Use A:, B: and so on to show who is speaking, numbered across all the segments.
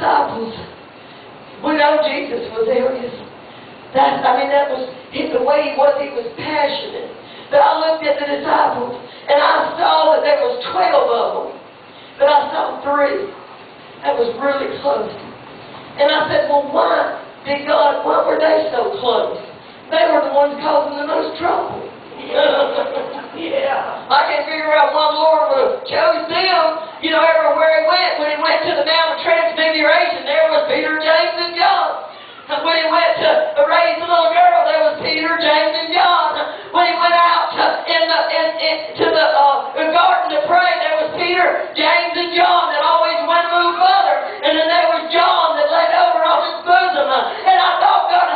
A: disciples, we know Jesus was there. That was the way he was passionate. But I looked at the disciples, and I saw that there was 12 of them. But I saw 3. That was really close. And I said, well, why were they so close? They were the ones causing the most trouble. Yeah. I can't figure out why the Lord would have chose them, everywhere he went. When he went to the Mount of Transfiguration, there was Peter, James, and John. When he went to raise the little girl, there was Peter, James, and John. When he went out to the garden to pray, there was Peter, James, and John that always went a move further. And then there was John that laid over on his bosom. And I thought, God,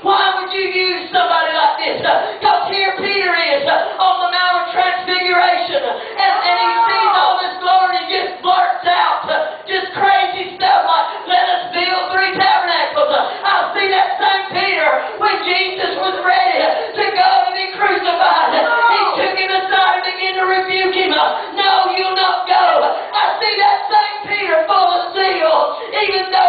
A: why would you use somebody like this? Because here Peter is on the Mount of Transfiguration. And he sees all this glory and just blurts out just crazy stuff like, let us build 3 tabernacles. I see that same Peter when Jesus was ready to go to be crucified. He took him aside and began to rebuke him. No, you'll not go. I see that same Peter full of zeal, even though